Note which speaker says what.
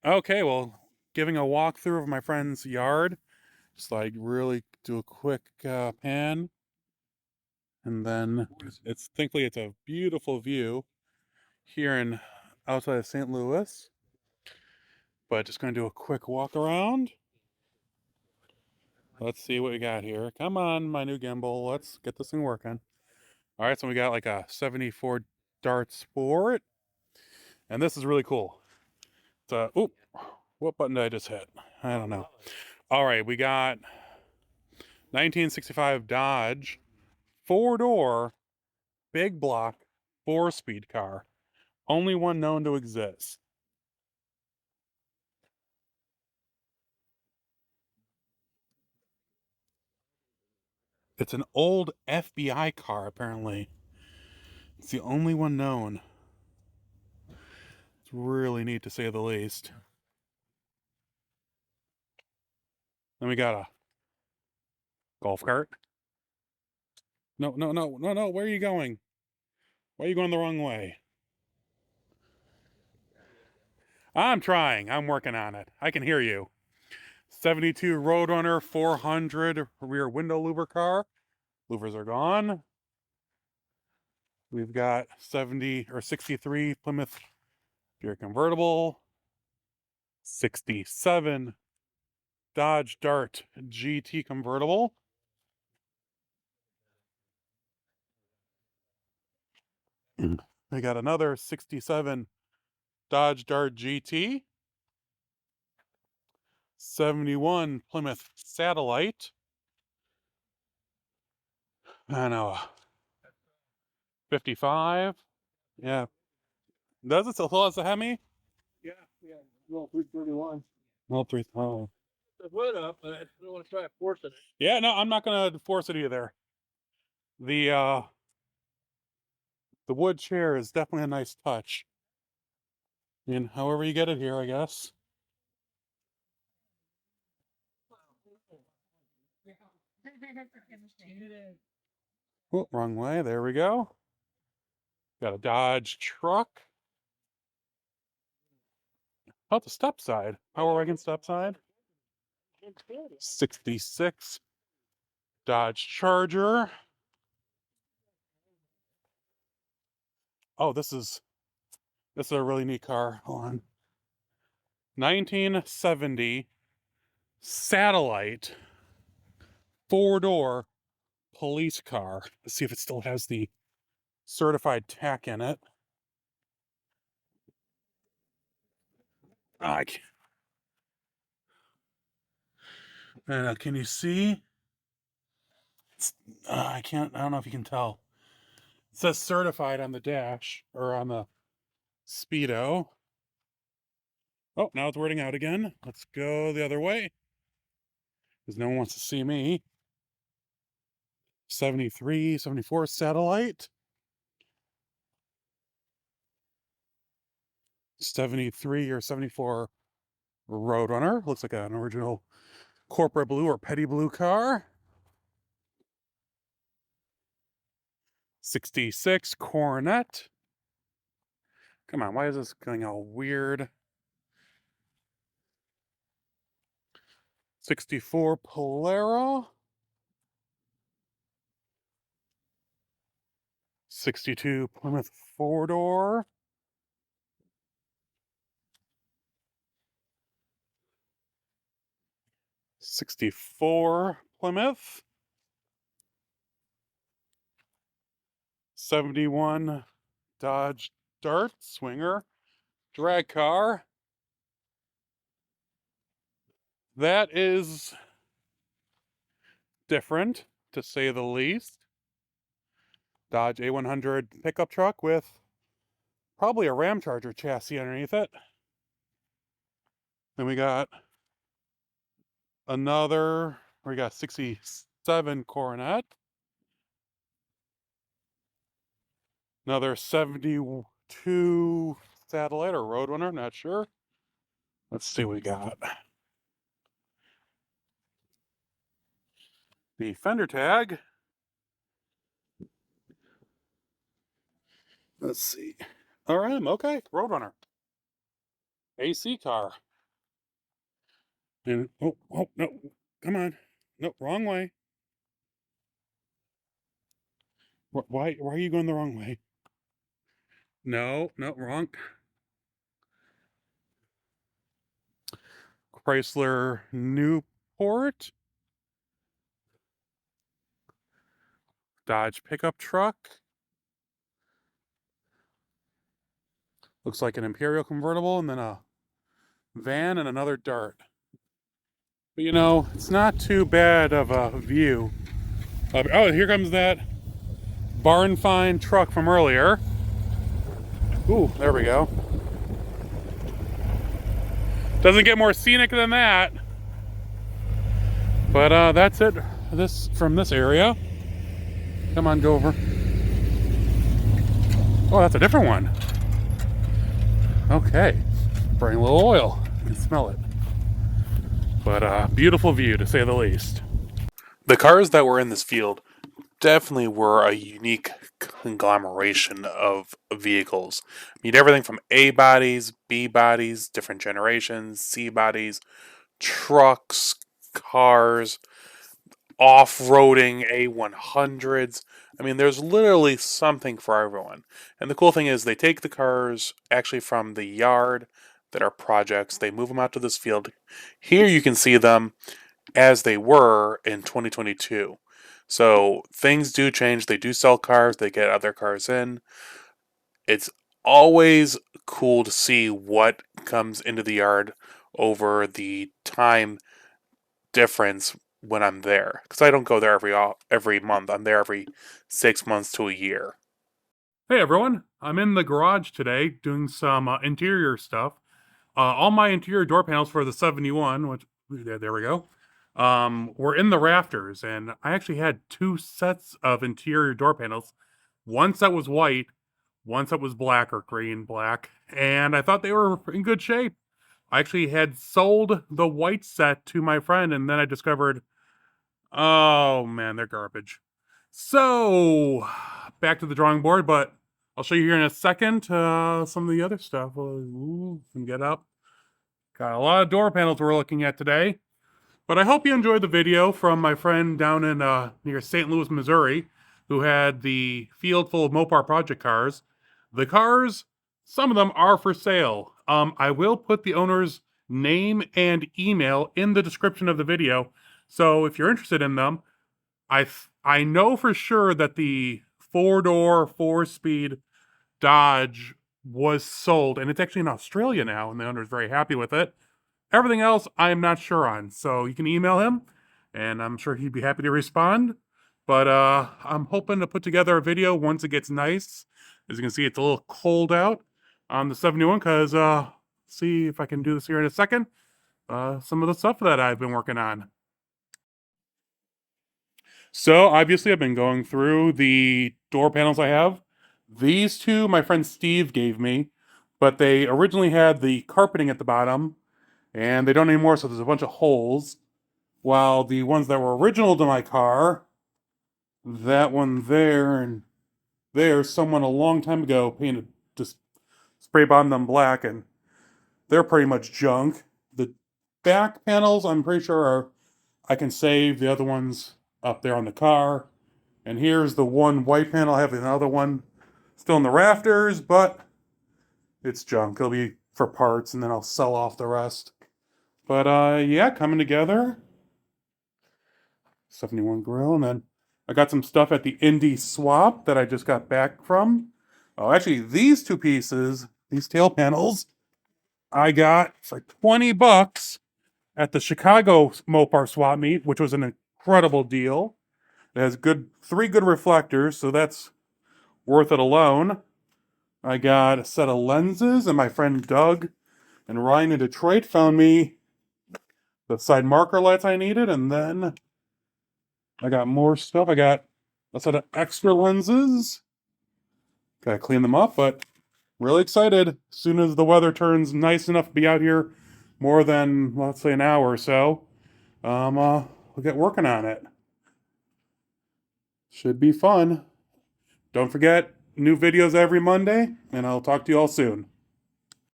Speaker 1: Okay, well, giving a walkthrough of my friend's yard. Just like really do a quick pan, and then it's thankfully it's a beautiful view here in outside of St. Louis. But just gonna do a quick walk around. Let's see what we got here. Come on, my new gimbal. Let's get this thing working. All right, so we got like a 74 Dart Sport, and this is really cool. It's a, oop, what button did I just hit? I don't know. All right, we got 1965 Dodge, four-door, big block, four-speed car. Only one known to exist. It's an old FBI car, apparently. It's the only one known. It's really neat to say the least. Then we got a golf cart. No, no, no, no, no. Where are you going? Why are you going the wrong way? I'm trying. I'm working on it. I can hear you. 72 Roadrunner 400 rear window louver car. Louvers are gone. We've got 70 or 63 Plymouth Beer convertible. 67 Dodge Dart GT convertible. We got another 67 Dodge Dart GT. 71 Plymouth Satellite. I know. 55. Yeah. Does it still has a Hemi?
Speaker 2: Yeah, yeah, roll 331.
Speaker 1: No, three. Oh.
Speaker 2: The wood up, but I don't want to try forcing it.
Speaker 1: Yeah, no, I'm not gonna force it either. The the wood chair is definitely a nice touch. And however you get it here, I guess. Oh, wrong way. There we go. Got a Dodge truck. Oh, it's a step side. Power wagon step side. 66 Dodge Charger. Oh, this is a really neat car. Hold on. 1970 Satellite four-door police car. Let's see if it still has the certified tack in it. I can you see? I can't. I don't know if you can tell. It says certified on the dash or on the speedo. Oh, now it's wording out again. Let's go the other way because no one wants to see me. 73, 74 Satellite. 73 or 74 Roadrunner. Looks like an original corporate blue or petty blue car. 66 Coronet. Come on, why is this going all weird? 64 Polaro. 62 Plymouth four-door. 64 Plymouth. 71 Dodge Dart Swinger drag car. That is different, to say the least. Dodge A100 pickup truck with probably a Ram Charger chassis underneath it. Then we got we got 67 Coronet. Another 72 Satellite or Roadrunner, not sure. Let's see what we got. The fender tag. Let's see. All right, okay, Roadrunner. AC car. And oh no, come on, no, wrong way. Why are you going the wrong way? No, no, wrong. Chrysler Newport, Dodge pickup truck. Looks like an Imperial convertible, and then a van and another Dart. But you know, it's not too bad of a view. Oh, here comes that barn find truck from earlier. Ooh, there we go. Doesn't get more scenic than that. But that's it from this area. Come on, go over. Oh, that's a different one. Okay. Bring a little oil. You can smell it. But beautiful view, to say the least. The cars that were in this field definitely were a unique conglomeration of vehicles. I mean, everything from A bodies, B bodies, different generations, C bodies, trucks, cars, off-roading A100s. I mean, there's literally something for everyone. And the cool thing is they take the cars actually from the yard that are projects, they move them out to this field. Here you can see them as they were in 2022. So things do change. They do sell cars, they get other cars in. It's always cool to see what comes into the yard over the time difference when I'm there, because I don't go there every month. I'm there every 6 months to a year. Hey everyone, I'm in the garage today doing some interior stuff. All my interior door panels for the 71, which there we go, were in the rafters, and I actually had two sets of interior door panels. One set was white, one set was black or green black, and I thought they were in good shape. I actually had sold the white set to my friend, and then I discovered, oh man, they're garbage. So, back to the drawing board, but I'll show you here in a second some of the other stuff. Ooh, can get up. Got a lot of door panels we're looking at today. But I hope you enjoyed the video from my friend down in near St. Louis, Missouri, who had the field full of Mopar project cars. The cars, some of them are for sale. I will put the owner's name and email in the description of the video. So if you're interested in them, I know for sure that the 4-door, 4-speed Dodge was sold, and it's actually in Australia now, and the owner is very happy with it. Everything else, I'm not sure on, so you can email him, and I'm sure he'd be happy to respond. But I'm hoping to put together a video once it gets nice. As you can see, it's a little cold out on the 71, because see if I can do this here in a second. Some of the stuff that I've been working on. So obviously I've been going through the door panels I have. These two my friend Steve gave me, but they originally had the carpeting at the bottom, and they don't anymore, so there's a bunch of holes. While the ones that were original to my car, that one there and there, someone a long time ago painted, just spray bottomed them black, and they're pretty much junk. The back panels, I'm pretty sure I can save. The other ones up there on the car. And here's the one white panel. I have another one still in the rafters, but it's junk. It'll be for parts, and then I'll sell off the rest. But yeah, coming together. 71 grill, and then I got some stuff at the Indie Swap that I just got back from. Oh, actually, these two pieces, these tail panels, I got for like 20 bucks at the Chicago Mopar Swap Meet, which was an incredible deal. It has three good reflectors, so that's worth it alone. I got a set of lenses, and my friend Doug and Ryan in Detroit found me the side marker lights I needed, and then I got more stuff. I got a set of extra lenses. Gotta clean them up, but really excited. As soon as the weather turns nice enough to be out here more than, let's say, an hour or so, we'll get working on it. Should be fun. Don't forget, new videos every Monday, and I'll talk to you all soon.